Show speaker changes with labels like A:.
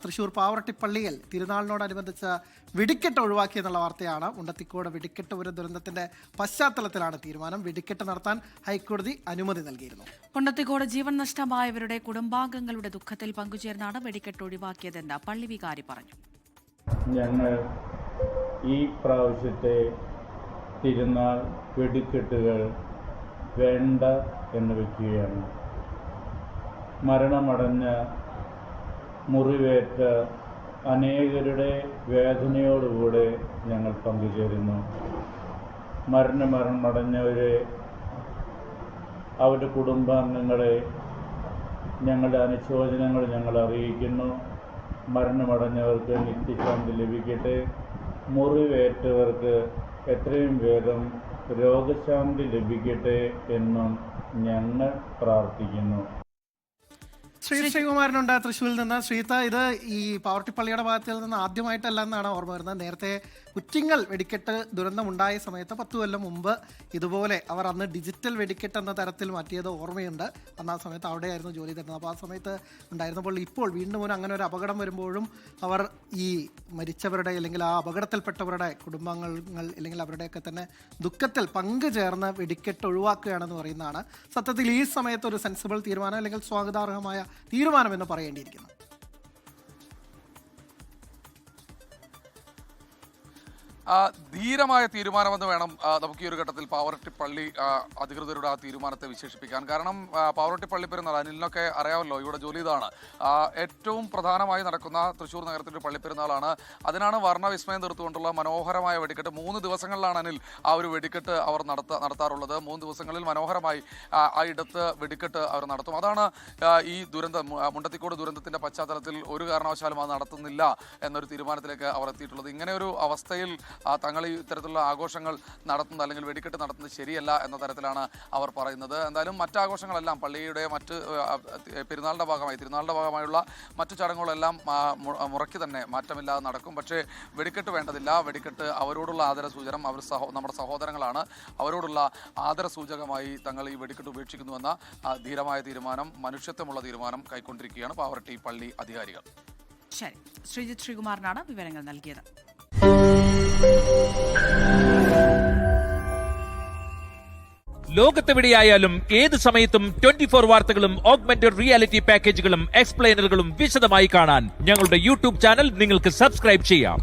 A: തൃശൂർ പാവറട്ടിപ്പള്ളിയിൽ തിരുനാളിനോടനുബന്ധിച്ച് വെടിക്കെട്ട് ഒഴിവാക്കിയെന്നുള്ള വാർത്തയാണ്. മുണ്ടത്തിക്കോട് വെടിക്കെട്ട് ഒരു ദുരന്തത്തിന്റെ പശ്ചാത്തലത്തിലാണ് തീരുമാനം. വെടിക്കെട്ട് നടത്താൻ ഹൈക്കോടതി അനുമതി നൽകിയിരുന്നു.
B: മുണ്ടത്തിക്കോട് ജീവൻ നഷ്ടമായവരുടെ കുടുംബാംഗങ്ങളുടെ ദുഃഖത്തിൽ പങ്കുചേർന്നാണ് വെടിക്കെട്ട് ഒഴിവാക്കിയതെന്ന് പള്ളി വികാരി പറഞ്ഞു.
C: ഞങ്ങൾ ഈ പ്രാവശ്യത്തെ തിരുനാൾ വെടിക്കെട്ടുകൾ വേണ്ട എന്ന് വയ്ക്കുകയാണ്. മരണമടഞ്ഞ മുറിവേറ്റ അനേകരുടെ വേദനയോടുകൂടെ ഞങ്ങൾ പങ്കുചേരുന്നു. മരണമടഞ്ഞവരെ, അവരുടെ കുടുംബാംഗങ്ങളെ ഞങ്ങളുടെ അനുശോചനങ്ങൾ ഞങ്ങൾ അറിയിക്കുന്നു. മരണമടഞ്ഞവർക്ക് നിത്യശാന്തി ലഭിക്കട്ടെ. മുറിവേറ്റവർക്ക് എത്രയും വേഗം രോഗശാന്തി ലഭിക്കട്ടെ എന്നും ഞങ്ങൾ പ്രാർത്ഥിക്കുന്നു.
A: ശ്രീകുമാരനുണ്ട് തൃശ്ശൂരിൽ നിന്ന്. ശ്രീത്ത, ഇത് ഈ പാവറട്ടിപ്പള്ളിയുടെ ഭാഗത്തിൽ നിന്ന് ആദ്യമായിട്ടല്ല എന്നാണ് ഓർമ്മ വരുന്നത്. നേരത്തെ കുറ്റിങ്ങൽ വെടിക്കെട്ട് ദുരന്തമുണ്ടായ സമയത്ത് 10 കൊല്ലം മുമ്പ് ഇതുപോലെ അവർ അന്ന് ഡിജിറ്റൽ വെടിക്കെട്ട് എന്ന തരത്തിൽ മാറ്റിയത് ഓർമ്മയുണ്ട്. അന്ന് ആ സമയത്ത് അവിടെയായിരുന്നു ജോലി തരുന്നത്. അപ്പോൾ ആ സമയത്ത് ഉണ്ടായിരുന്നപ്പോൾ ഇപ്പോൾ വീണ്ടും അങ്ങനെ ഒരു അപകടം വരുമ്പോഴും അവർ ഈ മരിച്ചവരുടെ അല്ലെങ്കിൽ ആ അപകടത്തിൽപ്പെട്ടവരുടെ കുടുംബാംഗങ്ങൾ അല്ലെങ്കിൽ അവരുടെയൊക്കെ തന്നെ ദുഃഖത്തിൽ പങ്കുചേർന്ന് വെടിക്കെട്ട് ഒഴിവാക്കുകയാണെന്ന് പറയുന്നതാണ് സത്യത്തിൽ ഈ സമയത്ത് ഒരു സെൻസിബിൾ തീരുമാനം അല്ലെങ്കിൽ സ്വാഗതാർഹമായ തീരുമാനമെന്ന് പറയേണ്ടിയിരിക്കുന്നു.
D: ധീരമായ തീരുമാനമെന്ന് വേണം നമുക്ക് ഈ ഒരു ഘട്ടത്തിൽ പാവറട്ടിപ്പള്ളി അധികൃതരുടെ ആ തീരുമാനത്തെ വിശേഷിപ്പിക്കാൻ. കാരണം പാവറട്ടിപ്പള്ളി പെരുന്നാൾ അനിലിനൊക്കെ അറിയാമല്ലോ, ഇവിടെ ജോലി ഇതാണ്. ഏറ്റവും പ്രധാനമായി നടക്കുന്ന തൃശ്ശൂർ നഗരത്തിൻ്റെ പള്ളിപ്പെരുന്നാളാണ്. അതിനാണ് വർണ്ണവിസ്മയം തീർത്തുകൊണ്ടുള്ള മനോഹരമായ വെടിക്കെട്ട്. 3 ദിവസങ്ങളിലാണ് അനിൽ ആ ഒരു വെടിക്കെട്ട് അവർ നടത്താറുള്ളത്. 3 ദിവസങ്ങളിൽ മനോഹരമായി ആ ഇടത്ത് വെടിക്കെട്ട് അവർ നടത്തും. അതാണ് ഈ ദുരന്തം, മുണ്ടത്തിക്കോട് ദുരന്തത്തിൻ്റെ പശ്ചാത്തലത്തിൽ ഒരു കാരണവശാലും അത് നടത്തുന്നില്ല എന്നൊരു തീരുമാനത്തിലേക്ക് അവർ എത്തിയിട്ടുള്ളത്. ഇങ്ങനെ ഒരു അവസ്ഥയിൽ തങ്ങൾ ഈ ഇത്തരത്തിലുള്ള ആഘോഷങ്ങൾ നടത്തുന്നത് അല്ലെങ്കിൽ വെടിക്കെട്ട് നടത്തുന്നത് ശരിയല്ല എന്ന തരത്തിലാണ് അവർ പറയുന്നത്. എന്തായാലും മറ്റാഘോഷങ്ങളെല്ലാം പള്ളിയുടെ മറ്റ് തിരുനാളിൻ്റെ ഭാഗമായുള്ള മറ്റു ചടങ്ങുകളെല്ലാം മുറയ്ക്ക് തന്നെ മാറ്റമില്ലാതെ നടക്കും. പക്ഷേ വെടിക്കെട്ട് വേണ്ടതില്ല. വെടിക്കെട്ട് അവരോടുള്ള ആദരസൂചനം, അവർ നമ്മുടെ സഹോദരങ്ങളാണ്, അവരോടുള്ള ആദരസൂചകമായി തങ്ങൾ ഈ വെടിക്കെട്ട് ഉപേക്ഷിക്കുന്നുവെന്ന ധീരമായ തീരുമാനം, മനുഷ്യത്വമുള്ള തീരുമാനം കൈക്കൊണ്ടിരിക്കുകയാണ് പാവറട്ടി പള്ളി അധികാരികൾ.
B: ശരി, ശ്രീജിത്ത് ശ്രീകുമാറിനാണ് വിവരങ്ങൾ നൽകിയത്.
E: ലോകത്തെവിടെയായാലും ഏത് സമയത്തും 24 വാർത്തകളും ഓഗ്മെന്റഡ് റിയാലിറ്റി പാക്കേജുകളും എക്സ്പ്ലെയിനറുകളും വിശദമായി കാണാൻ ഞങ്ങളുടെ യൂട്യൂബ് ചാനൽ നിങ്ങൾക്ക് സബ്സ്ക്രൈബ് ചെയ്യാം.